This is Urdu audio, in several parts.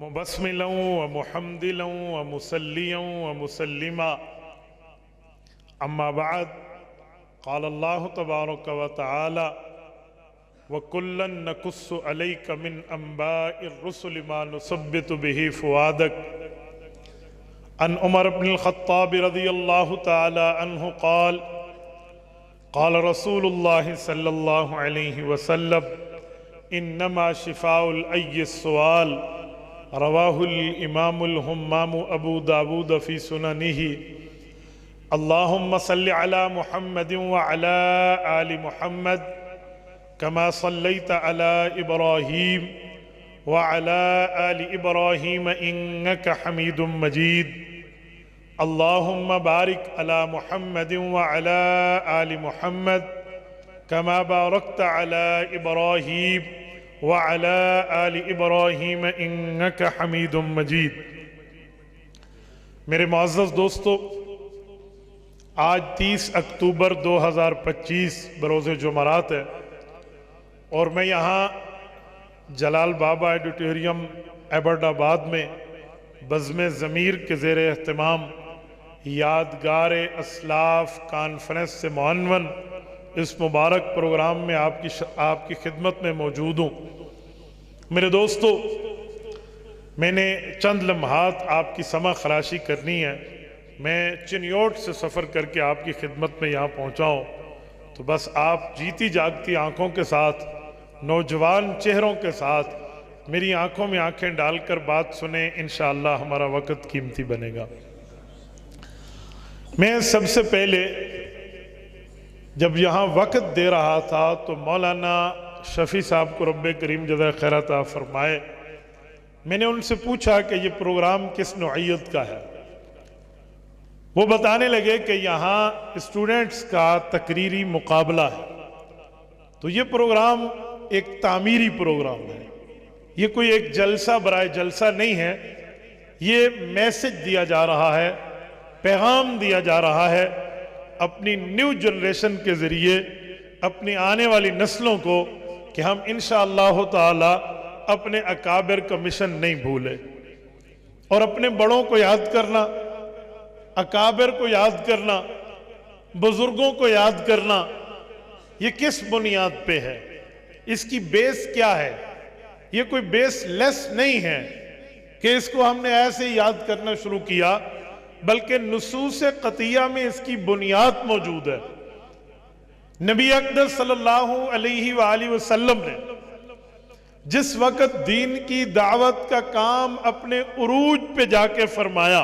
مبسملا ومحمدلا ومسليا ومسلما أما بعد قال الله تبارك وتعالى وكلا نقص عليك من أنباء الرسل ما نثبت به فؤادك عن عمر بن الخطاب رضي الله تعالى عنه قال قال رسول الله صلى الله عليه وسلم إنما شفاء العي السؤال رواه الإمام الهمام أبو داود في سننه اللهم صل على محمد وعلى آل محمد كما صليت على إبراهيم وعلى آل إبراهيم إنك حميد مجيد اللهم بارك على محمد وعلى آل محمد كما باركت على إبراهيم وعلى آل إبراهيم إنك حميد مجيد۔ میرے معزز دوستو، آج 30 اکتوبر 2025 بروز جمعرات ہے اور میں یہاں جلال بابا ایڈیٹوریم ایبرڈ آباد میں بزم ضمیر کے زیر اہتمام یادگار اسلاف کانفرنس سے معنون اس مبارک پروگرام میں آپ کی خدمت میں موجود ہوں۔ میرے دوستو، میں نے چند لمحات آپ کی سمع خراشی کرنی ہے۔ میں چنیوٹ سے سفر کر کے آپ کی خدمت میں یہاں پہنچا ہوں، تو بس آپ جیتی جاگتی آنکھوں کے ساتھ، نوجوان چہروں کے ساتھ میری آنکھوں میں آنکھیں ڈال کر بات سنیں، انشاءاللہ ہمارا وقت قیمتی بنے گا۔ میں سب سے پہلے جب یہاں وقت دے رہا تھا تو مولانا شفیع صاحب کو رب کریم جزائے خیر عطا فرمائے، میں نے ان سے پوچھا کہ یہ پروگرام کس نوعیت کا ہے۔ وہ بتانے لگے کہ یہاں اسٹوڈنٹس کا تقریری مقابلہ ہے، تو یہ پروگرام ایک تعمیری پروگرام ہے، یہ کوئی ایک جلسہ برائے جلسہ نہیں ہے، یہ میسج دیا جا رہا ہے، پیغام دیا جا رہا ہے اپنی نیو جنریشن کے ذریعے اپنی آنے والی نسلوں کو کہ ہم انشاءاللہ تعالی اپنے اکابر کا مشن نہیں بھولے، اور اپنے بڑوں کو یاد کرنا، اکابر کو یاد کرنا، بزرگوں کو یاد کرنا، یہ کس بنیاد پہ ہے، اس کی بیس کیا ہے؟ یہ کوئی بیس لیس نہیں ہے کہ اس کو ہم نے ایسے ہی یاد کرنا شروع کیا، بلکہ نصوص قطعیہ میں اس کی بنیاد موجود ہے۔ نبی اقدس صلی اللہ علیہ وآلہ وسلم نے جس وقت دین کی دعوت کا کام اپنے عروج پہ جا کے فرمایا،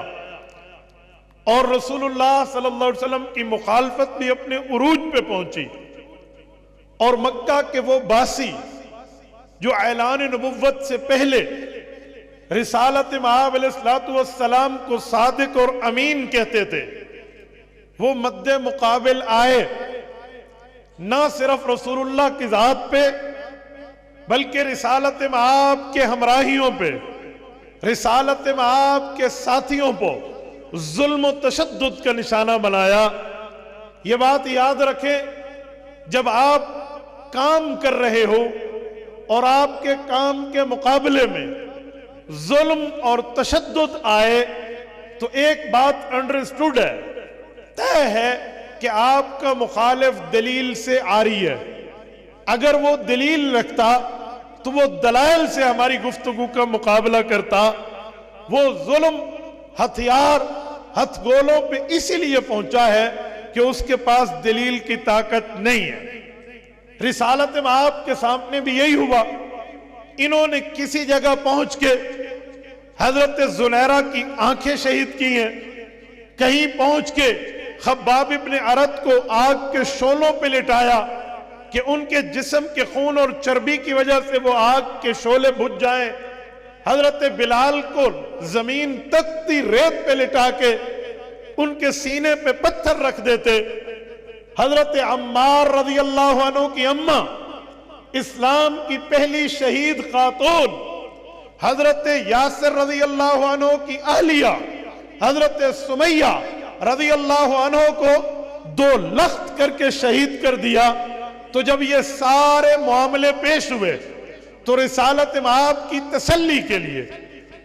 اور رسول اللہ صلی اللہ علیہ وسلم کی مخالفت بھی اپنے عروج پہ پہنچی، اور مکہ کے وہ باسی جو اعلان نبوت سے پہلے رسالت مآب علیہ السلام کو صادق اور امین کہتے تھے، وہ مد مقابل آئے، نہ صرف رسول اللہ کی ذات پہ بلکہ رسالت مآب کے ہمراہیوں پہ، رسالت مآب کے ساتھیوں کو ظلم و تشدد کا نشانہ بنایا۔ یہ بات یاد رکھیں، جب آپ کام کر رہے ہو اور آپ کے کام کے مقابلے میں ظلم اور تشدد آئے تو ایک بات انڈرسٹوڈ ہے، طے ہے کہ آپ کا مخالف دلیل سے عاری ہے۔ اگر وہ دلیل رکھتا تو وہ دلائل سے ہماری گفتگو کا مقابلہ کرتا۔ وہ ظلم ہتھیار ہتھ گولوں پہ اسی لیے پہنچا ہے کہ اس کے پاس دلیل کی طاقت نہیں ہے۔ رسالت مآب کے سامنے بھی یہی ہوا، انہوں نے کسی جگہ پہنچ کے حضرت زنیرہ کی آنکھیں شہید کی ہیں، کہیں پہنچ کے خباب ابن عرت کو آگ کے شعلوں پہ لٹایا کہ ان کے جسم کے خون اور چربی کی وجہ سے وہ آگ کے شعلے بجھ جائیں، حضرت بلال کو زمین تکتی ریت پہ لٹا کے ان کے سینے پہ پتھر رکھ دیتے، حضرت عمار رضی اللہ عنہ کی اماں، اسلام کی پہلی شہید خاتون، حضرت یاسر رضی اللہ عنہ کی اہلیہ حضرت سمیہ رضی اللہ عنہ کو 2 لخت کر کے شہید کر دیا۔ تو جب یہ سارے معاملے پیش ہوئے تو رسالت مآب کی تسلی کے لیے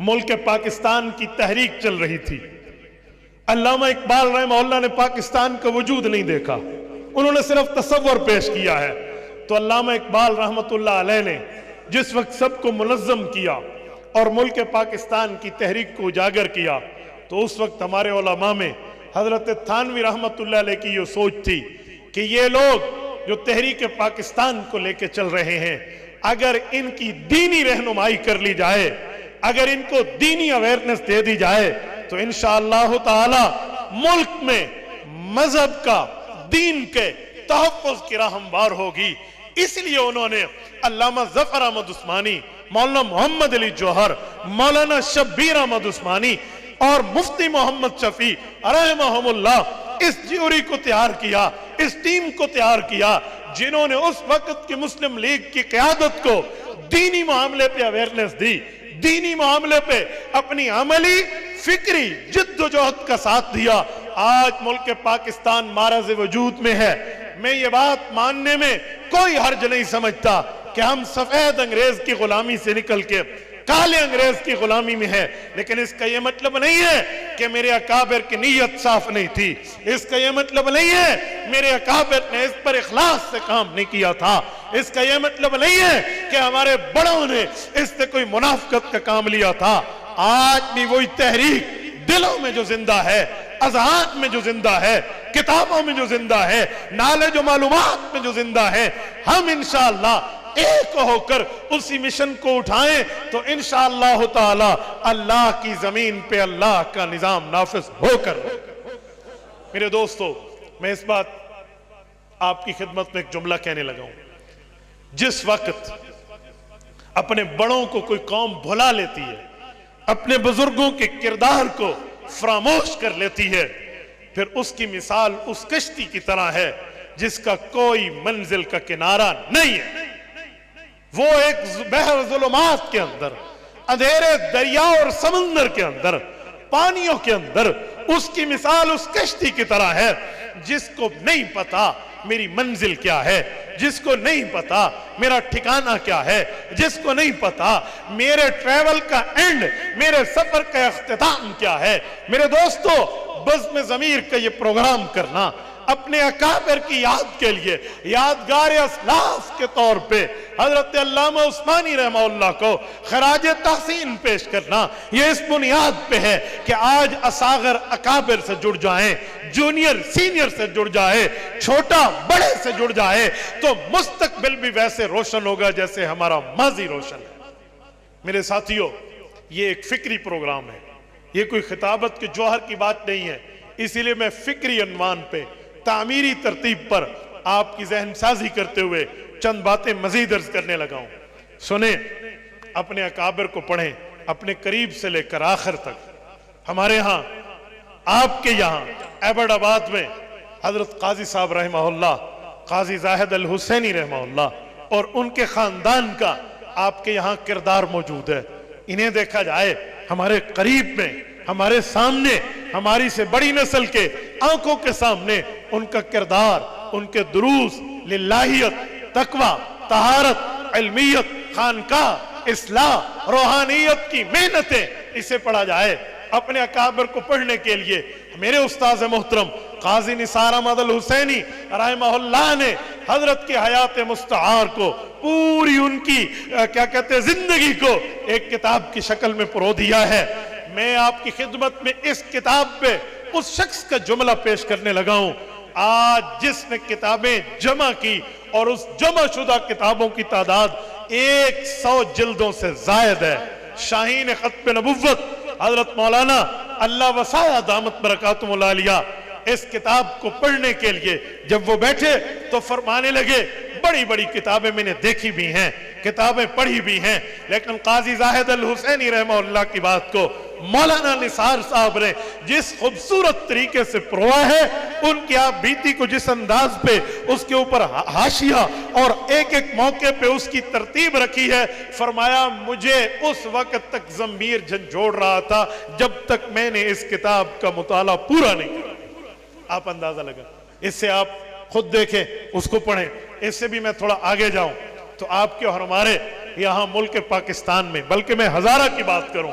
ملک پاکستان کی تحریک چل رہی تھی. علامہ اقبال رحمہ اللہ نے پاکستان کا وجود نہیں دیکھا, انہوں نے صرف تصور پیش کیا ہے. تو علامہ اقبال رحمۃ اللہ علیہ نے جس وقت سب کو منظم کیا اور ملک پاکستان کی تحریک کو اجاگر کیا, تو اس وقت ہمارے علماء میں حضرت تھانوی رحمۃ اللہ علیہ کی یہ سوچ تھی کہ یہ لوگ جو تحریک پاکستان کو لے کے چل رہے ہیں, اگر ان کی دینی رہنمائی کر لی جائے, اگر ان کو دینی اویئرنس دے دی جائے, تو انشاءاللہ تعالی ملک میں مذہب کا, دین کے تحفظ کی راہ ہموار ہوگی. اس لیے انہوں نے علامہ ظفر احمد عثمانی, مولانا محمد علی جوہر, مولانا شبیر احمد عثمانی اور مفتی محمد شفیع رحمہم اللہ اس جیوری کو تیار کیا, اس ٹیم کو تیار کیا, جنہوں نے اس وقت کی مسلم لیگ کی قیادت کو دینی معاملے پہ اویئرنس دی, دینی معاملے پہ اپنی عملی فکری جد و جہد کا ساتھ دیا. آج ملک پاکستان معرض وجود میں ہے. میں یہ بات ماننے میں کوئی حرج نہیں سمجھتا کہ ہم سفید انگریز کی غلامی سے نکل کے کالے انگریز کی غلامی میں ہے, لیکن اس کا یہ مطلب نہیں ہے کہ میرے اکابر کی نیت صاف نہیں تھی. اس کا یہ مطلب نہیں ہے میرے اکابر نے اس پر اخلاص سے کام نہیں کیا تھا. اس کا یہ مطلب نہیں ہے کہ ہمارے بڑوں نے اس سے کوئی منافقت کا کام لیا تھا. آج بھی وہی تحریک دلوں میں جو زندہ ہے, اذہان میں جو زندہ ہے, کتابوں میں جو زندہ ہے, نالج و معلومات میں جو زندہ ہے, ہم انشاءاللہ ایک ہو کر اسی مشن کو اٹھائیں تو انشاءاللہ تعالی اللہ کی زمین پہ اللہ کا نظام نافذ ہو کر. میرے دوستو, میں اس بات آپ کی خدمت میں ایک جملہ کہنے لگا ہوں. جس وقت اپنے بڑوں کو کوئی قوم بھلا لیتی ہے, اپنے بزرگوں کے کردار کو فراموش کر لیتی ہے, پھر اس کی مثال اس کشتی کی طرح ہے جس کا کوئی منزل کا کنارہ نہیں ہے. وہ ایک بحر ظلمات کے اندر, اندھیرے دریا اور سمندر کے اندر, پانیوں کے اندر, اس کی مثال اس کشتی کی طرح ہے جس کو نہیں پتا میری منزل کیا ہے, جس کو نہیں پتا میرا ٹھکانہ کیا ہے, جس کو نہیں پتا میرے ٹریول کا اینڈ, میرے سفر کا اختتام کیا ہے. میرے دوستو, بزم ضمیر کا یہ پروگرام کرنا اپنے اکابر کی یاد کے لیے, یادگار اسلاف کے طور پہ حضرت علامہ عثمانی رحمہ اللہ کو خراج تحسین پیش کرنا, یہ اس بنیاد پہ ہے کہ آج اصاغر اکابر سے جڑ جائیں, جونیئر سینئر سے جڑ جائے, چھوٹا بڑے سے جڑ جائے, تو مستقبل بھی ویسے روشن ہوگا جیسے ہمارا ماضی روشن ہے. میرے ساتھیو, یہ ایک فکری پروگرام ہے, یہ کوئی خطابت کے جوہر کی بات نہیں ہے. اسی لیے میں فکری عنوان پہ, تعمیری ترتیب پر آپ کی ذہن سازی کرتے ہوئے چند باتیں مزید عرض کرنے لگا ہوں. سنیں, اپنے اکابر کو پڑھیں, اپنے قریب سے لے کر آخر تک. ہمارے ہاں, آپ کے یہاں ایبٹ آباد میں حضرت قاضی صاحب رحمہ اللہ, قاضی زاہد الحسینی رحمہ اللہ اور ان کے خاندان کا آپ کے یہاں کردار موجود ہے. انہیں دیکھا جائے ہمارے قریب میں, ہمارے سامنے, ہماری سے بڑی نسل کے آنکھوں کے سامنے ان کا کردار, ان کے دروس, للہیت, تقوی, طہارت, علمیت, خانقاہ, اصلاح, روحانیت کی محنتیں, اسے پڑھا جائے. اپنے اکابر کو پڑھنے کے لیے میرے استاذ محترم قاضی نثار احمد الحسینی رحمہ اللہ نے حضرت کی حیات مستعار کو, پوری ان کی کیا کہتے ہیں زندگی کو ایک کتاب کی شکل میں پرو دیا ہے. میں آپ کی خدمت میں اس کتاب پہ اس شخص کا جملہ پیش کرنے لگا ہوں آج جس نے کتابیں جمع کی, اور اس جمع شدہ کتابوں کی تعداد 100 جلدوں سے زائد ہے. شاہین ختم نبوت حضرت مولانا اللہ وسعہ دامت برکاتہم العالیہ اس کتاب کو پڑھنے کے لیے جب وہ بیٹھے تو فرمانے لگے, بڑی بڑی کتابیں میں نے دیکھی بھی ہیں, کتابیں پڑھی بھی ہیں, لیکن قاضی زاہد الحسینی رحمہ اللہ کی بات کو مولانا نثار صاحب نے جس خوبصورت طریقے سے پروا ہے, ان کی آپ بیتی کو جس انداز پہ اس کے اوپر حاشیہ اور ایک ایک موقع پہ اس کی ترتیب رکھی ہے, فرمایا مجھے اس وقت تک ضمیر جھنجھوڑ رہا تھا جب تک میں نے اس کتاب کا مطالعہ پورا نہیں کیا. آپ اندازہ لگا, اس سے آپ خود دیکھیں, اس کو پڑھیں. اس سے بھی میں تھوڑا آگے جاؤں تو آپ کے اور ہمارے یہاں ملک پاکستان میں, بلکہ میں ہزارہ کی بات کروں,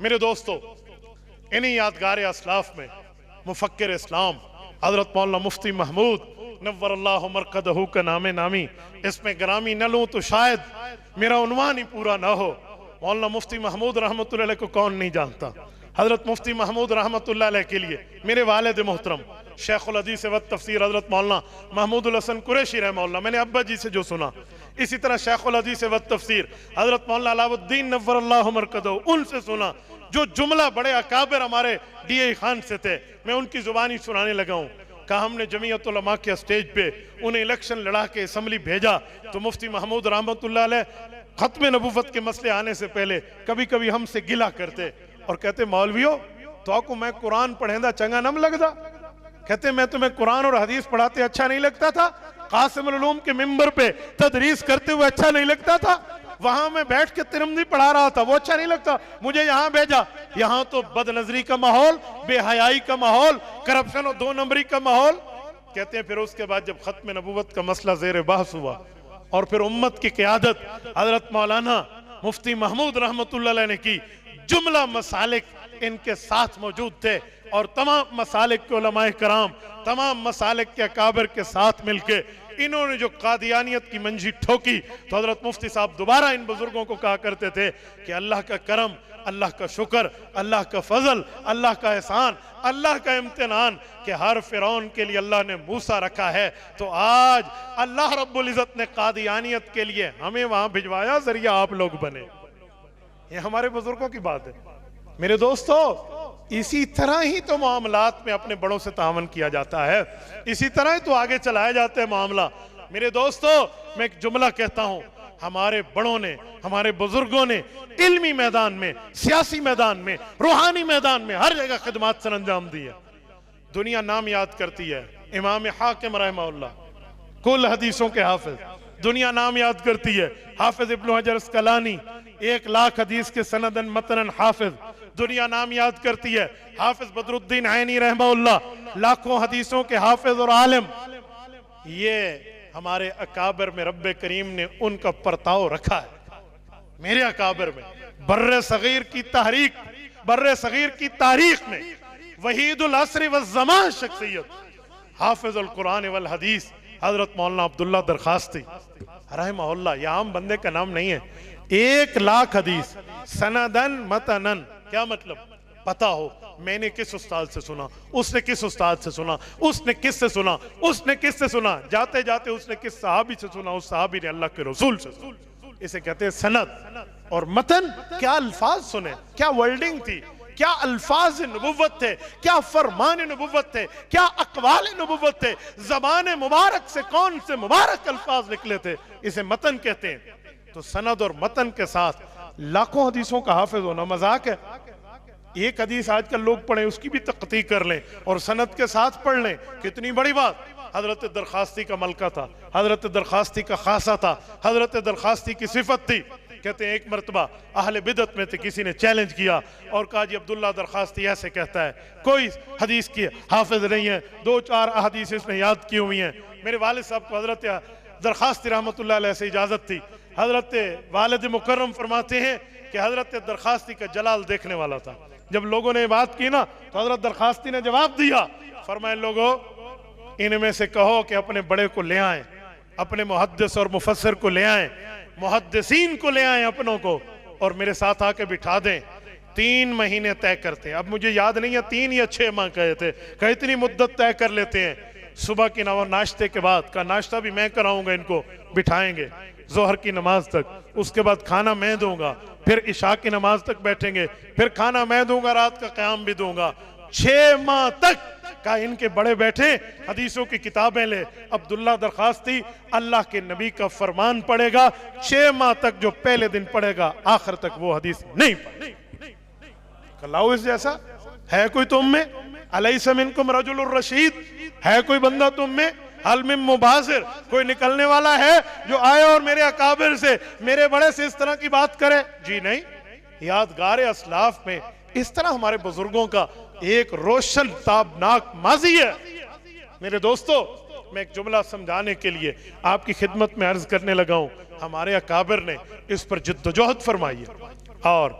میرے دوستو، انہی یادگار اسلاف میں مفکر اسلام حضرت مولانا مفتی محمود نور اللہ مرقدہ کا نام نامی، اس میں گرامی نہ لوں تو شاید میرا عنوان ہی پورا نہ ہو۔ مولانا مفتی محمود رحمۃ اللہ علیہ کو کون نہیں جانتا؟ حضرت مفتی محمود رحمۃ اللہ علیہ کے لیے میرے والد محترم شیخ الحدیث و تفسیر حضرت مولانا محمود الحسن قریشی رحمہ اللہ، میں نے ابا جی سے جو سنا، اسی طرح شیخ الحدیث و تفسیر حضرت مولانا علاء الدین نور اللہ مرقدہ، ان سے سنا جو جملہ بڑے اکابر ہمارے ڈی اے خان سے تھے، میں ان کی زبانی سنانے لگا ہوں۔ کہا ہم نے جمعیت علماء کے اسٹیج پہ انہیں الیکشن لڑا کے اسمبلی بھیجا تو مفتی محمود رحمۃ اللہ علیہ ختم نبوت کے مسئلے آنے سے پہلے کبھی کبھی ہم سے گلہ کرتے اور کہتے مولویو تو آپ کو میں قرآن پڑھیں دا چنگا نم لگدا؟ کہتے میں تمہیں قرآن اور حدیث پڑھاتے اچھا نہیں لگتا تھا؟ قاسم العلوم کے ممبر پہ تدریس کرتے ہوئے اچھا نہیں لگتا تھا؟ وہاں میں بیٹھ کے ترمذی پڑھا رہا تھا، وہ اچھا نہیں لگتا؟ مجھے یہاں بھیجا، یہاں تو بد نظری کا ماحول، بے حیائی کا ماحول، کرپشن اور 2 نمبری کا ماحول۔ کہتے ہیں پھر اس کے بعد جب ختم نبوت کا مسئلہ زیر بحث ہوا اور پھر امت کی قیادت حضرت مولانا مفتی محمود رحمۃ اللہ علیہ نے کی، جملہ مسالک ان کے ساتھ موجود تھے اور تمام مسالک کے علماء کرام، تمام مسالک کے اکابر کے ساتھ مل کے انہوں نے جو قادیانیت کی منجی ٹھوکی تو حضرت مفتی صاحب دوبارہ ان بزرگوں کو کہا کرتے تھے کہ اللہ کا کرم، اللہ کا شکر، اللہ کا فضل، اللہ کا احسان، اللہ کا امتنان کہ ہر فرعون کے لیے اللہ نے موسیٰ رکھا ہے، تو آج اللہ رب العزت نے قادیانیت کے لیے ہمیں وہاں بھجوایا، ذریعہ آپ لوگ بنے۔ یہ ہمارے بزرگوں کی بات ہے۔ میرے دوستو، اسی طرح ہی تو معاملات میں اپنے بڑوں سے تعاون کیا جاتا ہے، اسی طرح ہی تو آگے چلائے جاتے ہیں معاملہ۔ میرے دوستو، میں ایک جملہ کہتا ہوں، ہمارے بڑوں نے، ہمارے بزرگوں نے علمی میدان میں، سیاسی میدان میں، روحانی میدان میں ہر جگہ خدمات سر انجام دی ہے۔ دنیا نام یاد کرتی ہے امام حاکم رحمہ اللہ، کل حدیثوں کے حافظ، دنیا نام یاد کرتی ہے حافظ ابن حجر اسقلانی، 1,00,000 حدیث کے سندن متنن حافظ، دنیا نام یاد کرتی ہے حافظ بدر الدین عینی رحمہ اللہ، لاکھوں حدیثوں کے حافظ اور عالم۔ یہ ہمارے اکابر میں رب کریم نے ان کا پرتاؤ رکھا ہے۔ میرے اکابر میں بر صغیر کی تحریک، بر صغیر کی تاریخ میں وحید العصر والزمان شخصیت حافظ القرآن والحدیث حضرت مولانا عبداللہ درخواستی رحمہ اللہ، یہ عام بندے کا نام نہیں ہے۔ 1,00,000 حدیث سندن متنن، کیا مطلب؟ پتا ہو میں نے کس استاد سے سنا، اس نے کس استاد سے سنا، اس نے کس سے سنا، اس نے کس سے سنا، جاتے جاتے اس نے کس صحابی سے سنا، اس صحابی نے اللہ کے رسول سے سنا۔ اسے کہتے ہیں سند۔ اور متن، کیا الفاظ سنے، کیا ورڈنگ تھی، کیا الفاظ نبوت تھے، کیا فرمان نبوت تھے، کیا اقوال نبوت تھے، زبان مبارک سے کون سے مبارک الفاظ نکلے تھے، اسے متن کہتے ہیں۔ تو سند اور متن کے ساتھ لاکھوں حدیثوں کا حافظ ہونا مذاق ہے؟ ایک حدیث آج کل لوگ پڑھیں اس کی بھی تقطیع کر لیں اور سند کے ساتھ پڑھ لیں، کتنی بڑی بات۔ حضرت درخواستی کا ملکہ تھا، حضرت درخواستی کا خاصہ تھا، حضرت درخواستی کی صفت تھی۔ کہتے ہیں ایک مرتبہ اہل بدعت میں تھے، کسی نے چیلنج کیا اور کہا جی عبداللہ درخواستی ایسے کہتا ہے، کوئی حدیث کی حافظ نہیں ہے، 2-4 احادیث اس نے یاد کی ہوئی ہیں۔ میرے والد صاحب کو حضرت درخواستی رحمۃ اللہ علیہ سے اجازت تھی۔ حضرت والد مکرم فرماتے ہیں کہ حضرت درخواستی کا جلال دیکھنے والا تھا۔ جب لوگوں نے بات کی نا تو حضرت درخواستی نے جواب دیا، فرمائے لوگوں ان میں سے کہو کہ اپنے بڑے کو لے آئیں، اپنے محدث اور مفسر کو لے آئیں، محدثین کو لے آئیں اپنوں کو، اور میرے ساتھ آ کے بٹھا دیں۔ 3 مہینے طے کرتے ہیں، اب مجھے یاد نہیں ہے 3 یا 6 ماہ کہے تھے، کہ اتنی مدت طے کر لیتے ہیں۔ صبح کی ناشتے کے بعد کا ناشتہ بھی میں کراؤں گا، ان کو بٹھائیں گے ظہر کی نماز تک، اس کے بعد کھانا میں دوں گا، پھر عشاء کی نماز تک بیٹھیں گے، پھر کھانا میں دوں گا، رات کا قیام بھی دوں گا۔ 6 ماہ تک کا ان کے بڑے بیٹھے حدیثوں کی کتابیں لے، عبداللہ درخواستی اللہ کے نبی کا فرمان پڑھے گا، 6 ماہ تک جو پہلے دن پڑھے گا آخر تک وہ حدیث نہیں پڑھے۔ کلاؤ اس جیسا ہے کوئی تم میں؟ الیس منکم رجل الرشید، ہے کوئی بندہ تم میں؟ حل من مبازر، کوئی نکلنے والا ہے جو آئے اور میرے اکابر سے، میرے بڑے سے اس طرح کی بات کرے؟ جی نہیں۔ یادگار اسلاف میں اس طرح ہمارے بزرگوں کا ایک روشن تابناک ماضی ہے۔ میرے دوستو، میں ایک جملہ سمجھانے کے لیے آپ کی خدمت میں عرض کرنے لگا ہوں، ہمارے اکابر نے اس پر جد و جہد فرمائی ہے اور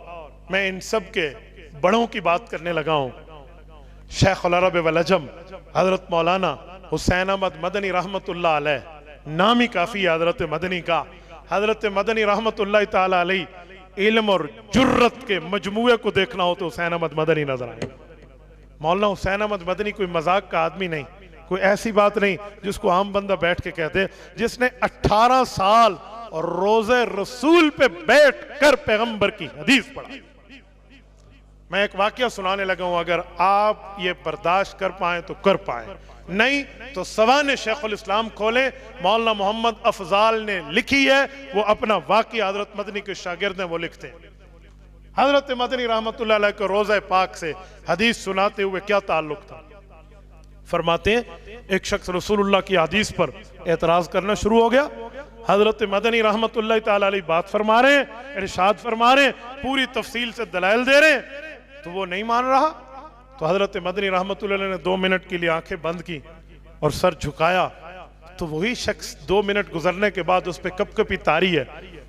میں ان سب کے بڑوں کی بات کرنے لگا ہوں. شیخ العرب والعجم حضرت مولانا حسین احمد مدنی رحمت اللہ علیہ، نام ہی کافی ہے حضرت مدنی کا. حضرت مدنی رحمت اللہ تعالی علیہ علم اور جرت کے مجموعے کو دیکھنا ہو تو حسین احمد مدنی نظر آئے. مولانا حسین احمد مدنی کوئی مذاق کا آدمی نہیں، کوئی ایسی بات نہیں جس کو عام بندہ بیٹھ کے کہتے. جس نے 18 سال اور روزے رسول پہ بیٹھ کر پیغمبر کی حدیث پڑھا. میں ایک واقعہ سنانے لگا ہوں، اگر آپ یہ برداشت کر پائیں تو کر پائیں، نہیں تو سوانح شیخ الاسلام کھولیں. مولانا محمد افضال نے لکھی ہے، وہ اپنا واقعہ حضرت مدنی کے شاگرد ہیں وہ لکھتے ہیں. حضرت مدنی رحمت اللہ علیہ کو روزہ پاک سے حدیث سناتے ہوئے کیا تعلق تھا؟ فرماتے ہیں ایک شخص رسول اللہ کی حدیث پر اعتراض کرنا شروع ہو گیا. حضرت مدنی رحمت اللہ تعالی علیہ بات فرما رہے ہیں، ارشاد فرما رہے ہیں، پوری تفصیل سے دلائل دے رہے ہیں، تو وہ نہیں مان رہا. تو حضرت مدنی رحمت اللہ علیہ نے 2 منٹ کے لیے آنکھیں بند کی اور سر جھکایا. تو وہی شخص 2 منٹ گزرنے کے بعد اس پہ کپ کپی طاری ہے،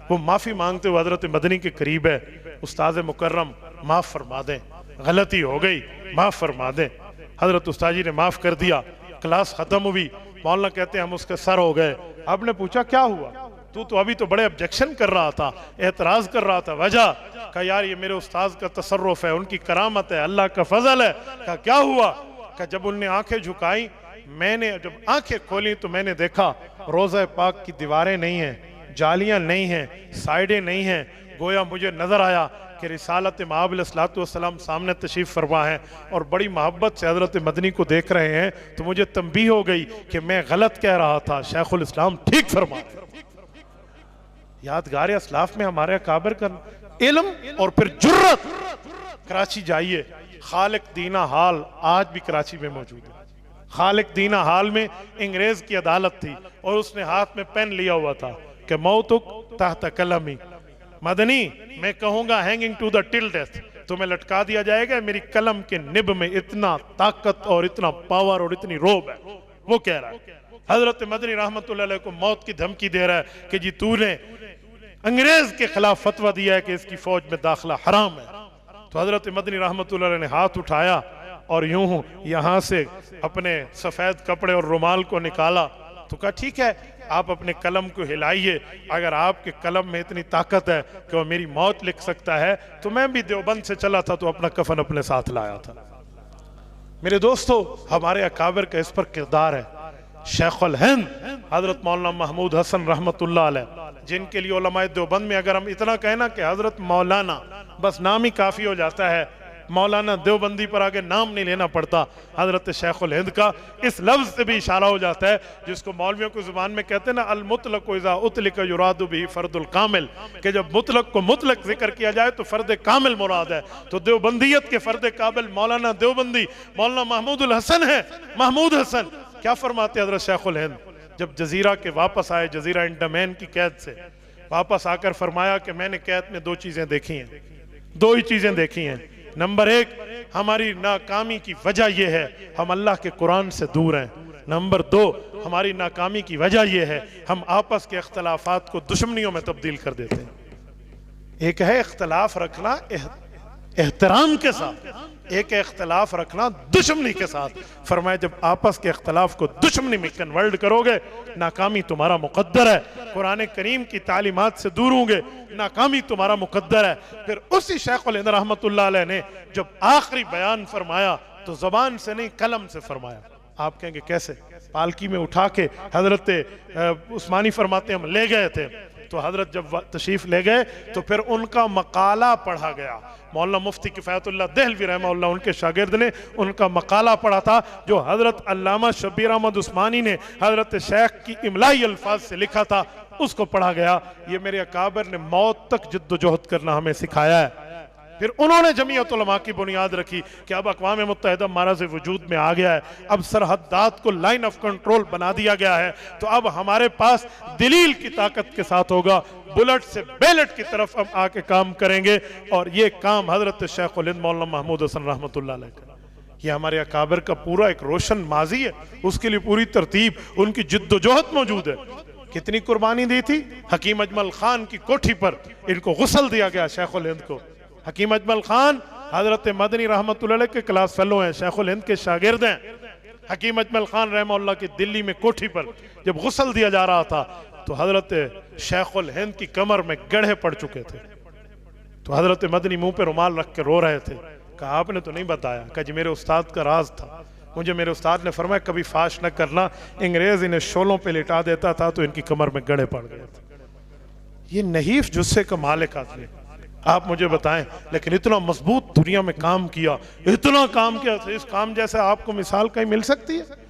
وہ معافی مانگتے ہوئے حضرت مدنی کے قریب ہے. استاذ مکرم معاف فرما دیں، غلطی ہو گئی، معاف فرما دیں. حضرت استاد جی نے معاف کر دیا. کلاس ختم ہوئی. مولانا کہتے ہیں ہم اس کے سر ہو گئے. آپ نے پوچھا کیا ہوا؟ تو ابھی تو بڑے آبجیکشن کر رہا تھا، اعتراض کر رہا تھا. وجہ؟ کہا یار یہ میرے استاذ کا تصرف ہے، ان کی کرامت ہے، اللہ کا فضل ہے. کہا کیا ہوا؟ کہا جب ان نے آنکھیں جھکائیں، میں نے جب آنکھیں کھولیں تو میں نے دیکھا روضہ پاک کی دیواریں نہیں ہیں، جالیاں نہیں ہیں، سائڈیں نہیں ہیں. گویا مجھے نظر آیا کہ رسالت مآب علیہ السلام سامنے تشریف فرما ہے اور بڑی محبت سے حضرت مدنی کو دیکھ رہے ہیں. تو مجھے تنبیہ ہو گئی کہ میں غلط کہہ رہا تھا، شیخ الاسلام ٹھیک فرما. یادگار اسلاف میں ہمارے اکابر کا علم اور پھر جرت. کراچی جائیے، خالق دینہ ہال آج بھی کراچی میں موجود ہے. خالق دینہ ہال میں انگریز کی عدالت تھی اور اس نے ہاتھ میں پین لیا ہوا تھا کہ موتک تحت قلمی. مدنی میں کہوں گا hanging to the till death, تمہیں لٹکا دیا جائے گا. میری قلم کے نب میں اتنا طاقت اور اتنا پاور اور اتنی روب ہے. وہ کہہ رہا ہے حضرت مدنی رحمت اللہ علیہ کو موت کی دھمکی دے رہا ہے کہ جی تو نے انگریز کے خلاف فتویٰ دیا ہے کہ اس کی فوج میں داخلہ حرام ہے. تو حضرت مدنی رحمت اللہ علیہ نے ہاتھ اٹھایا اور یوں یہاں سے اپنے سفید کپڑے اور رومال کو نکالا. تو کہا ٹھیک ہے آپ اپنے قلم کو ہلائیے، اگر آپ کے قلم میں اتنی طاقت ہے کہ وہ میری موت لکھ سکتا ہے تو میں بھی دیوبند سے چلا تھا تو اپنا کفن اپنے ساتھ لایا تھا. میرے دوستو ہمارے اکابر کا اس پر کردار ہے. شیخ الہند حضرت مولانا محمود حسن رحمت اللہ علیہ، جن کے لیے علماء دیوبند میں اگر ہم اتنا کہنا کہ حضرت مولانا بس نام ہی کافی ہو جاتا ہے، مولانا دیوبندی پر آگے نام نہیں لینا پڑتا. حضرت شیخ الہند کا اس لفظ سے بھی اشارہ ہو جاتا ہے جس کو مولویوں کو زبان میں کہتے ہیں نا المطلق اذا اطلق یراد به فرد الکامل، کہ جب مطلق کو مطلق ذکر کیا جائے تو فرد کامل مراد ہے. تو دیوبندیت کے فرد کامل مولانا دیوبندی مولانا محمود الحسن ہے. محمود حسن کیا فرماتے حضرت شیخ الہند جب جزیرہ کے واپس آئے، جزیرہ انڈمان کی قید سے واپس آ کر فرمایا کہ میں نے قید میں 2 چیزیں دیکھی ہیں، 2 ہی چیزیں دیکھی ہیں. نمبر 1 ہماری ناکامی کی وجہ یہ ہے ہم اللہ کے قرآن سے دور ہیں. نمبر 2 ہماری ناکامی کی وجہ یہ ہے ہم آپس کے اختلافات کو دشمنیوں میں تبدیل کر دیتے ہیں. ایک ہے اختلاف رکھنا احترام کے ساتھ، ایک اختلاف رکھنا دشمنی کے ساتھ. فرمایا جب آپس کے اختلاف کو دشمنی میں کنورٹ کرو گے ناکامی تمہارا مقدر ہے. قرآن کریم کی تعلیمات سے دور ہوں گے ناکامی تمہارا مقدر ہے. پھر اسی شیخ الہند رحمت اللہ علیہ نے جب آخری بیان فرمایا تو زبان سے نہیں قلم سے فرمایا. آپ کہیں گے کیسے؟ پالکی میں اٹھا کے حضرت عثمانی فرماتے ہم لے گئے تھے. تو حضرت جب تشریف لے گئے تو پھر ان کا مقالہ پڑھا گیا. مولانا مفتی کفایت اللہ دہلوی رحمہ اللہ ان کے شاگرد نے ان کا مقالہ پڑھا تھا جو حضرت علامہ شبیر احمد عثمانی نے حضرت شیخ کی املائی الفاظ سے لکھا تھا، اس کو پڑھا گیا. یہ میرے اکابر نے موت تک جد و جہد کرنا ہمیں سکھایا ہے. پھر انہوں نے جمعیت علماء کی بنیاد رکھی کہ اب اقوام متحدہ معرض وجود میں آ گیا ہے، اب سرحدات کو لائن آف کنٹرول بنا دیا گیا ہے، تو اب ہمارے پاس دلیل کی طاقت کے ساتھ ہوگا، بلٹ سے بیلٹ کی طرف ہم آ کے کام کریں گے. اور یہ کام حضرت شیخ الہند مولانا محمود حسن رحمت اللہ علیہ کا، یہ ہمارے اکابر کا پورا ایک روشن ماضی ہے، اس کے لیے پوری ترتیب ان کی جد و جہد موجود ہے. کتنی قربانی دی تھی. حکیم اجمل خان کی کوٹھی پر ان کو غسل دیا گیا شیخ الہند کو. حکیم اجمل خان حضرت مدنی رحمۃ اللہ علیہ کے کلاس فیلو ہیں، شیخ الہند کے شاگرد ہیں۔ حکیم اجمل خان رحمہ اللہ کی دلی میں کوٹھی پر جب غسل دیا جا رہا تھا تو حضرت شیخ الہند کی کمر میں گڑھے پڑ چکے تھے، تو حضرت مدنی منہ پہ رومال رکھ کے رو رہے تھے۔ کہا آپ نے تو نہیں بتایا؟ کہا جی میرے استاد کا راز تھا، مجھے میرے استاد نے فرمایا کبھی فاش نہ کرنا، انگریز انہیں شولوں پہ لٹا دیتا تھا تو ان کی کمر میں گڑھے پڑ گئے تھے۔ یہ نحیف جثے کا مالک آدمی، آپ مجھے بتائیں، لیکن اتنا مضبوط دنیا میں کام کیا، اتنا کام کیا، اس کام جیسے آپ کو مثال کہیں مل سکتی ہے؟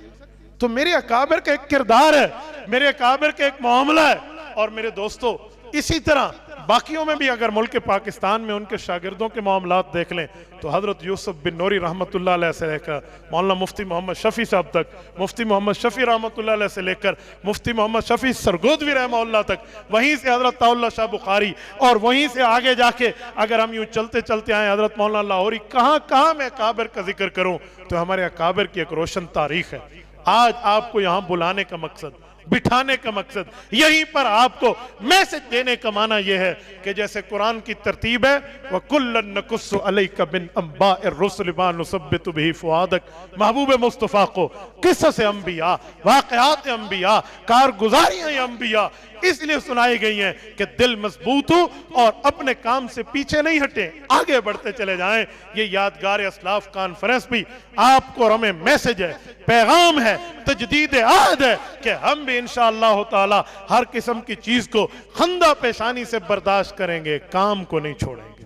تو میرے اکابر کا ایک کردار ہے، میرے اکابر کا ایک معاملہ ہے۔ اور میرے دوستو اسی طرح باقیوں میں بھی اگر ملک پاکستان میں ان کے شاگردوں کے معاملات دیکھ لیں تو حضرت یوسف بن نوری رحمۃ اللہ علیہ سے لے کر مولانا مفتی محمد شفیع صاحب تک، مفتی محمد شفیع رحمۃ اللہ علیہ سے لے کر مفتی محمد شفیع سرگودوی رحمہ اللہ تک، وہیں سے حضرت طاء اللہ شاہ بخاری، اور وہیں سے آگے جا کے اگر ہم یوں چلتے چلتے آئیں حضرت مولانا لاہوری، کہاں میں اکابر کا ذکر کروں تو ہمارے اکابر کی ایک روشن تاریخ ہے۔ آج آپ کو یہاں بلانے کا مقصد، بٹھانے کا مقصد، یہیں پر آپ کو میسج دینے کا معنی یہ ہے کہ جیسے قرآن کی ترتیب ہے وَكُلًّا نَقُصُّ عَلَيْكَ مِنْ أَنْبَاءِ الرُّسُلِ مَا نُثَبِّتُ بِهِ فُؤَادَكَ، محبوب مصطفیٰ کو قصص انبیاء، واقعات انبیاء، کارگزاریاں انبیاء اس لیے سنائی گئی ہیں کہ دل مضبوط ہو اور اپنے کام سے پیچھے نہیں ہٹیں، آگے بڑھتے چلے جائیں۔ یہ یادگار اسلاف کانفرنس بھی آپ کو اور ہمیں میسج ہے، پیغام ہے، تجدید عہد ہے کہ ہم بھی انشاءاللہ تعالی ہر قسم کی چیز کو خندہ پیشانی سے برداشت کریں گے، کام کو نہیں چھوڑیں گے،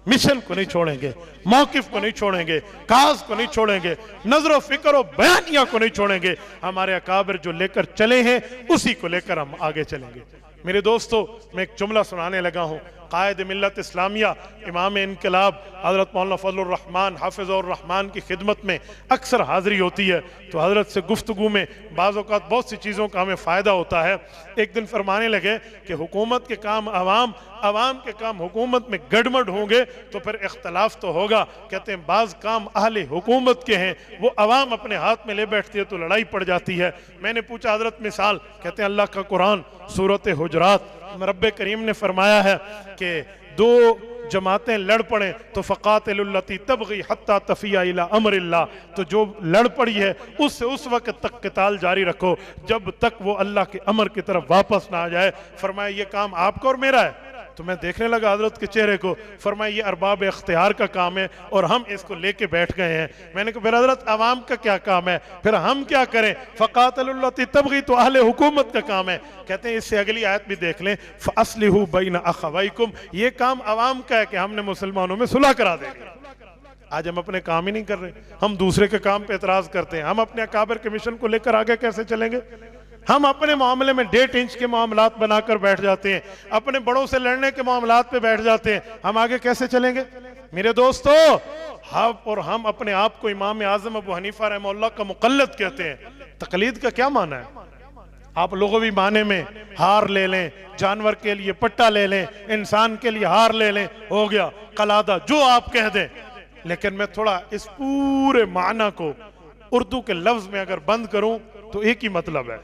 مشن کو نہیں چھوڑیں گے، موقف کو نہیں چھوڑیں گے، کاز کو نہیں چھوڑیں گے، نظر و فکر و بیانیہ کو نہیں چھوڑیں گے۔ ہمارے اکابر جو لے کر چلے ہیں اسی کو لے کر ہم آگے چلیں گے۔ میرے دوستو میں ایک جملہ سنانے لگا ہوں، قائد ملت اسلامیہ امام انقلاب حضرت مولانا فضل الرحمن حافظ الرحمن کی خدمت میں اکثر حاضری ہوتی ہے، تو حضرت سے گفتگو میں بعض اوقات بہت سی چیزوں کا ہمیں فائدہ ہوتا ہے۔ ایک دن فرمانے لگے کہ حکومت کے کام عوام، عوام کے کام حکومت میں گڑمڑ ہوں گے تو پھر اختلاف تو ہوگا۔ کہتے ہیں بعض کام اہل حکومت کے ہیں، وہ عوام اپنے ہاتھ میں لے بیٹھتی ہے تو لڑائی پڑ جاتی ہے۔ میں نے پوچھا حضرت مثال، کہتے ہیں اللہ کا قرآن سورۃ حجرات، رب کریم نے فرمایا ہے کہ دو جماعتیں لڑ پڑیں تو فقاتل التی تبغی حتی تفیع الی امر اللہ، تو جو لڑ پڑی ہے اس سے اس وقت تک قتال جاری رکھو جب تک وہ اللہ کے امر کی طرف واپس نہ آ جائے۔ فرمایا یہ کام آپ کا اور میرا ہے؟ تو میں دیکھنے لگا حضرت کے چہرے کو، فرمایا یہ ارباب اختیار کا کام ہے اور ہم اس کو لے کے بیٹھ گئے ہیں۔ میں نے کہا پھر حضرت عوام کا کیا کام ہے، پھر ہم کیا کریں؟ فقاتل التی تبغی تو اہل حکومت کا کام ہے۔ کہتے ہیں اس سے اگلی آیت بھی دیکھ لیں، فَأَصْلِحُوا بَيْنَ أَخَوَيْكُمْ، یہ کام عوام کا ہے کہ ہم نے مسلمانوں میں صلح کرا دیں گے۔ آج ہم اپنے کام ہی نہیں کر رہے، ہم دوسرے کے کام پہ اعتراض کرتے ہیں۔ ہم اپنے اکابر کے مشن کو لے کر آگے کیسے چلیں گے؟ ہم اپنے معاملے میں 1.5 انچ کے معاملات بنا کر بیٹھ جاتے ہیں، اپنے بڑوں سے لڑنے کے معاملات پہ بیٹھ جاتے ہیں، ہم آگے کیسے چلیں گے؟ میرے دوستو ہم اپنے آپ کو امام اعظم ابو حنیفہ رحمہ اللہ کا مقلد کہتے ہیں۔ تقلید کا کیا معنی ہے؟ آپ لغوی معنی میں ہار لے لیں، جانور کے لیے پٹا لے لیں، انسان کے لیے ہار لے لیں، ہو گیا قلادہ، جو آپ کہہ دیں۔ لیکن میں تھوڑا اس پورے معنی کو اردو کے لفظ میں اگر بند کروں تو ایک ہی مطلب ہے،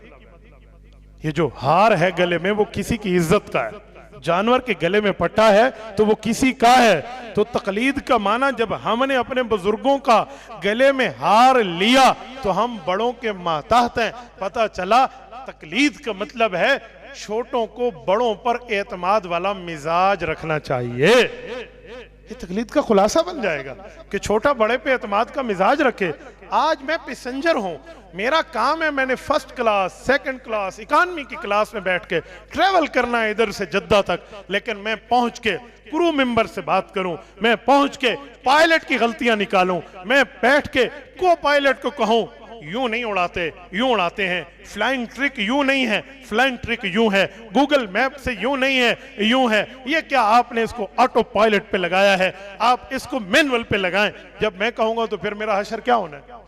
یہ جو ہار ہے گلے میں وہ کسی کی عزت کا ہے، جانور کے گلے میں پٹا ہے تو وہ کسی کا ہے۔ تو تقلید کا معنی جب ہم نے اپنے بزرگوں کا گلے میں ہار لیا تو ہم بڑوں کے ماتحت ہیں۔ پتہ چلا تقلید کا مطلب ہے چھوٹوں کو بڑوں پر اعتماد والا مزاج رکھنا چاہیے۔ یہ تقلید کا خلاصہ بن جائے گا کہ چھوٹا بڑے پہ اعتماد کا مزاج رکھے۔ آج میں پیسنجر ہوں، میرا کام ہے میں نے first class, second class, economy کی کلاس میں بیٹھ کے ٹریول کرنا ہے ادھر سے جدہ تک، لیکن میں پہنچ کے کرو ممبر سے بات کروں، میں پہنچ کے پائلٹ کی غلطیاں نکالوں، میں بیٹھ کے کو پائلٹ کو کہوں یوں نہیں اڑاتے، یوں اڑاتے ہیں، فلائنگ ٹرک یوں نہیں ہے، فلائنگ ٹرک یوں ہے، گوگل میپ سے یوں نہیں ہے، یوں ہے، یہ کیا آپ نے اس کو آٹو پائلٹ پہ لگایا ہے، آپ اس کو مینول پہ لگائیں۔ جب میں کہوں گا تو پھر میرا حشر کیا ہونا ہے؟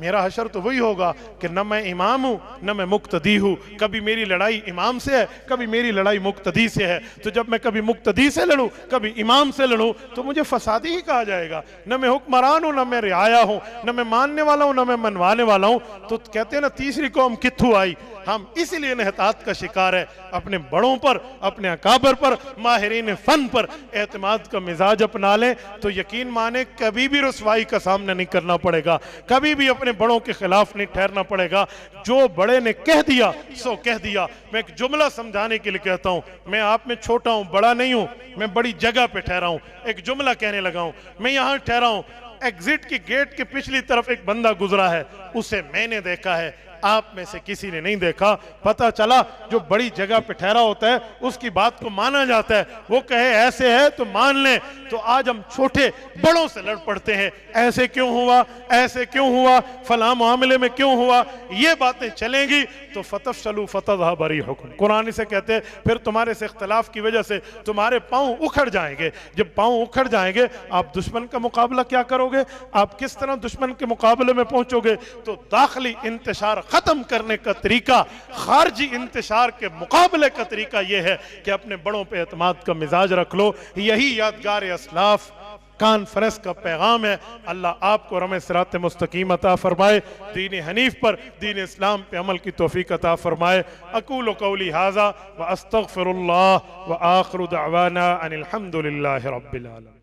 میرا حشر تو وہی ہوگا کہ نہ میں امام ہوں نہ میں مقتدی ہوں. کبھی میری لڑائی امام سے ہے, کبھی میری لڑائی مقتدی سے ہے. تو جب میں کبھی مقتدی سے لڑوں کبھی امام سے لڑوں تو مجھے فسادی ہی کہا جائے گا. نہ میں حکمران ہوں نہ میں رعایا ہوں, نہ میں ماننے والا ہوں نہ میں منوانے والا ہوں. تو کہتے ہیں نا تیسری قوم کتھو آئی. ہم اسی لیے انحطاط کا شکار ہے. اپنے بڑوں پر, اپنے اکابر پر, ماہرین فن پر اعتماد کا مزاج اپنا لیں تو یقین مانے کبھی بھی رسوائی کا سامنا نہیں کرنا پڑے گا, کبھی بھی اپنے بڑوں کے خلاف نہیں ٹھہرنا پڑے گا. جو بڑے نے کہہ دیا سو کہہ دیا. میں ایک جملہ سمجھانے کے لیے کہتا ہوں, میں آپ میں چھوٹا ہوں بڑا نہیں ہوں, میں بڑی جگہ پہ ٹھہرا ہوں. ایک جملہ کہنے لگا ہوں, میں یہاں ٹھہرا ہوں, ایگزٹ کی گیٹ کے پچھلی طرف ایک بندہ گزرا ہے, اسے میں نے دیکھا ہے, آپ میں سے کسی نے نہیں دیکھا. پتہ چلا جو بڑی جگہ پہ ٹھہرا ہوتا ہے اس کی بات کو مانا جاتا ہے. وہ کہے ایسے ہے تو مان لیں. تو آج ہم چھوٹے بڑوں سے لڑ پڑتے ہیں, ایسے کیوں ہوا, ایسے کیوں ہوا, فلاں معاملے میں کیوں ہوا. یہ باتیں چلیں گی تو فتفشلوا فتذهب ريحكم. قرآن سے کہتے ہیں پھر تمہارے سے اختلاف کی وجہ سے تمہارے پاؤں اکھڑ جائیں گے. جب پاؤں اکھڑ جائیں گے آپ دشمن کا مقابلہ کیا کرو گے, آپ کس طرح دشمن کے مقابلے میں پہنچو گے. تو داخلی انتشار ختم کرنے کا طریقہ خارجی انتشار کے مقابلے کا طریقہ یہ ہے کہ اپنے بڑوں پہ اعتماد کا مزاج رکھ لو. یہی یادگار اسلاف کانفرنس کا پیغام ہے. اللہ آپ کو رمے صراط مستقیم عطا فرمائے, دین حنیف پر, دین اسلام پہ عمل کی توفیق عطا فرمائے. اقول قولی ھذا واستغفر اللہ وآخر دعوانا ان الحمد للہ رب العالمین.